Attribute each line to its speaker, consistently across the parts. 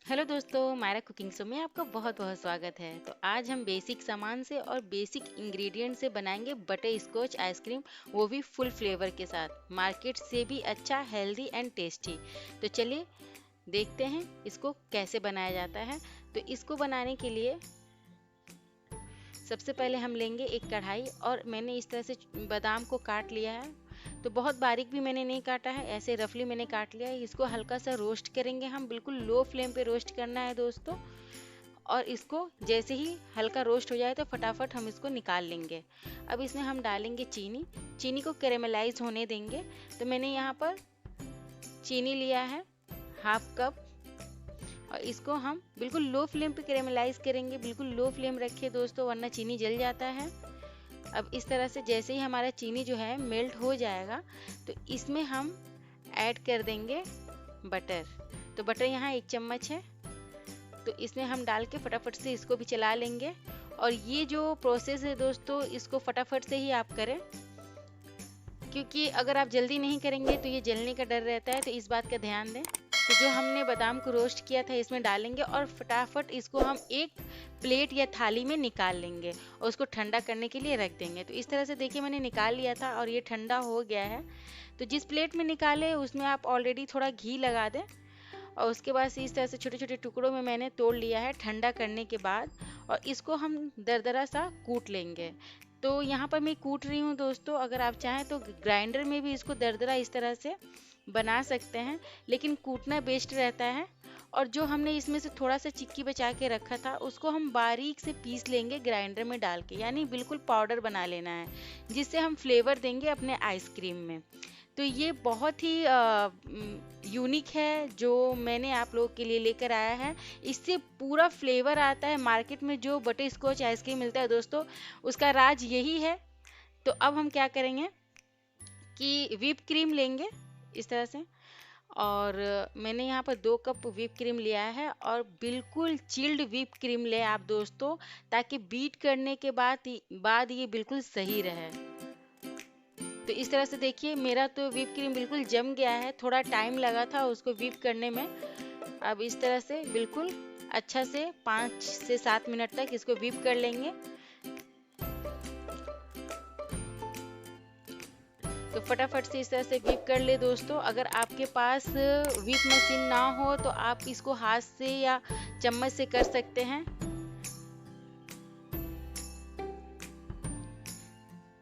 Speaker 1: Hello दोस्तों, Myra cooking show में आपका बहुत बहुत स्वागत है। तो आज हम बेसिक सामान से और बेसिक इंग्रेडिएंट से बनाएंगे बटर स्कॉच आइसक्रीम, वो भी फुल फ्लेवर के साथ, मार्केट से भी अच्छा, हेल्दी एंड टेस्टी। तो चलिए देखते हैं इसको कैसे बनाया जाता है। तो इसको बनाने के लिए सबसे पहले हम लेंगे एक कढ़ाई, और मैंने इस तरह से बादाम को काट लिया है। तो बहुत बारीक भी मैंने नहीं काटा है, ऐसे रफली मैंने काट लिया है। इसको हल्का सा रोस्ट करेंगे हम, बिल्कुल लो फ्लेम पे रोस्ट करना है दोस्तों। और इसको जैसे ही हल्का रोस्ट हो जाए तो फटाफट हम इसको निकाल लेंगे। अब इसमें हम डालेंगे चीनी। चीनी को कैरेमलाइज होने देंगे। तो मैंने यहाँ पर चीनी लिया है हाफ कप, और इसको हम बिल्कुल लो फ्लेम पे कैरेमलाइज करेंगे। बिल्कुल लो फ्लेम रखिए दोस्तों, वरना चीनी जल जाता है। अब इस तरह से जैसे ही हमारा चीनी जो है मेल्ट हो जाएगा, तो इसमें हम ऐड कर देंगे बटर। तो बटर यहाँ 1 चम्मच है। तो इसमें हम डाल के फटाफट से इसको भी चला लेंगे। और ये जो प्रोसेस है दोस्तों, इसको फटाफट से ही आप करें, क्योंकि अगर आप जल्दी नहीं करेंगे तो ये जलने का डर रहता है। तो इस बात का ध्यान दें। तो जो हमने बादाम को रोस्ट किया था इसमें डालेंगे, और फटाफट इसको हम एक प्लेट या थाली में निकाल लेंगे और उसको ठंडा करने के लिए रख देंगे। तो इस तरह से देखिए मैंने निकाल लिया था और ये ठंडा हो गया है। तो जिस प्लेट में निकाले उसमें आप ऑलरेडी थोड़ा घी लगा दें, और उसके बाद से इस तरह से छोटे छोटे टुकड़ों में मैंने तोड़ लिया है ठंडा करने के बाद। और इसको हम दरदरा सा कूट लेंगे। तो यहाँ पर मैं कूट रही हूँ दोस्तों, अगर आप चाहें तो ग्राइंडर में भी इसको दरदरा इस तरह से बना सकते हैं, लेकिन कूटना बेस्ट रहता है। और जो हमने इसमें से थोड़ा सा चिक्की बचा के रखा था उसको हम बारीक से पीस लेंगे ग्राइंडर में डाल के, यानी बिल्कुल पाउडर बना लेना है, जिससे हम फ्लेवर देंगे अपने आइसक्रीम में। तो ये बहुत ही यूनिक है जो मैंने आप लोगों के लिए लेकर आया है। इससे पूरा फ्लेवर आता है। मार्केट में जो बटर स्कॉच आइसक्रीम मिलता है दोस्तों, उसका राज यही है। तो अब हम क्या करेंगे कि व्हिप क्रीम लेंगे इस तरह से, और मैंने यहाँ पर 2 कप व्हिप क्रीम लिया है, और बिल्कुल चिल्ड व्हिप क्रीम ले आप दोस्तों, ताकि बीट करने के बाद ये बिल्कुल सही रहे। तो इस तरह से देखिए मेरा तो व्हिप क्रीम बिल्कुल जम गया है, थोड़ा टाइम लगा था उसको व्हिप करने में। अब इस तरह से बिल्कुल अच्छा से 5 से 7 मिनट तक इसको व्हिप कर लेंगे। तो फटाफट से इस तरह से व्हिप कर ले दोस्तों। अगर आपके पास व्हिप मशीन ना हो तो आप इसको हाथ से या चम्मच से कर सकते हैं।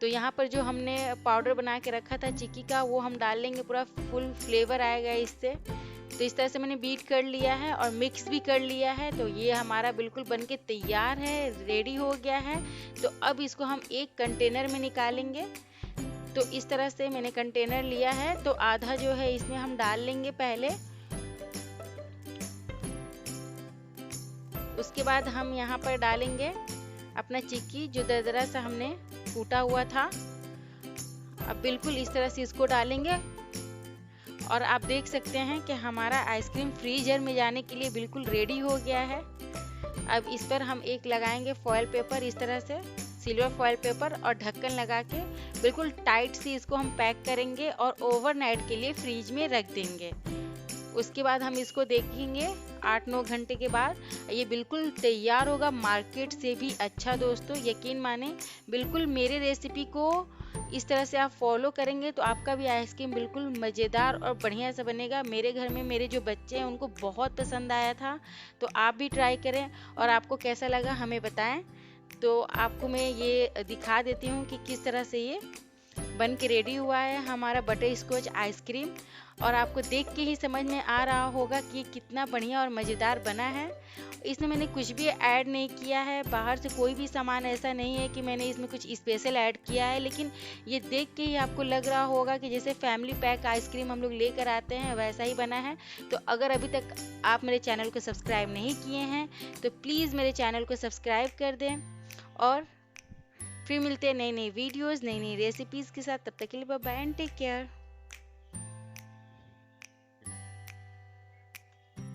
Speaker 1: तो यहाँ पर जो हमने पाउडर बना के रखा था चिक्की का, वो हम डाल लेंगे, पूरा फुल फ्लेवर आएगा इससे। तो इस तरह से मैंने बीट कर लिया है और मिक्स भी कर लिया है। तो ये हमारा बिल्कुल बनके तैयार है, रेडी हो गया है। तो अब इसको हम एक कंटेनर में निकालेंगे। तो इस तरह से मैंने कंटेनर लिया है, तो आधा जो है इसमें हम डाल लेंगे पहले। उसके बाद हम यहाँ पर डालेंगे अपना चिक्की, जो दरदरा सा हमने कूटा हुआ था। अब बिल्कुल इस तरह से इसको डालेंगे, और आप देख सकते हैं कि हमारा आइसक्रीम फ्रीजर में जाने के लिए बिल्कुल रेडी हो गया है। अब इस पर हम एक लगाएंगे फॉयल पेपर, इस तरह से सिल्वर फॉयल पेपर, और ढक्कन लगा के बिल्कुल टाइट से इसको हम पैक करेंगे और ओवरनाइट के लिए फ्रीज में रख देंगे। उसके बाद हम इसको देखेंगे 8-9 घंटे के बाद, ये बिल्कुल तैयार होगा, मार्केट से भी अच्छा दोस्तों। यकीन माने, बिल्कुल मेरे रेसिपी को इस तरह से आप फॉलो करेंगे तो आपका भी आइसक्रीम बिल्कुल मज़ेदार और बढ़िया से बनेगा। मेरे घर में मेरे जो बच्चे हैं उनको बहुत पसंद आया था। तो आप भी ट्राई करें, और आपको कैसा लगा हमें बताएं। तो आपको मैं ये दिखा देती हूँ कि किस तरह से ये बन के रेडी हुआ है हमारा बटर स्कॉच आइसक्रीम। और आपको देख के ही समझ में आ रहा होगा कि कितना बढ़िया और मज़ेदार बना है। इसमें मैंने कुछ भी ऐड नहीं किया है, बाहर से कोई भी सामान ऐसा नहीं है कि मैंने इसमें कुछ स्पेशल ऐड किया है। लेकिन ये देख के ही आपको लग रहा होगा कि जैसे फैमिली पैक आइसक्रीम हम लोग लेकर आते हैं वैसा ही बना है। तो अगर अभी तक आप मेरे चैनल को सब्सक्राइब नहीं किए हैं तो प्लीज़ मेरे चैनल को सब्सक्राइब कर दें, और फिर मिलते हैं नई नई वीडियोज़, नई नई रेसिपीज़ के साथ। तब तक के लिए bye bye and take care.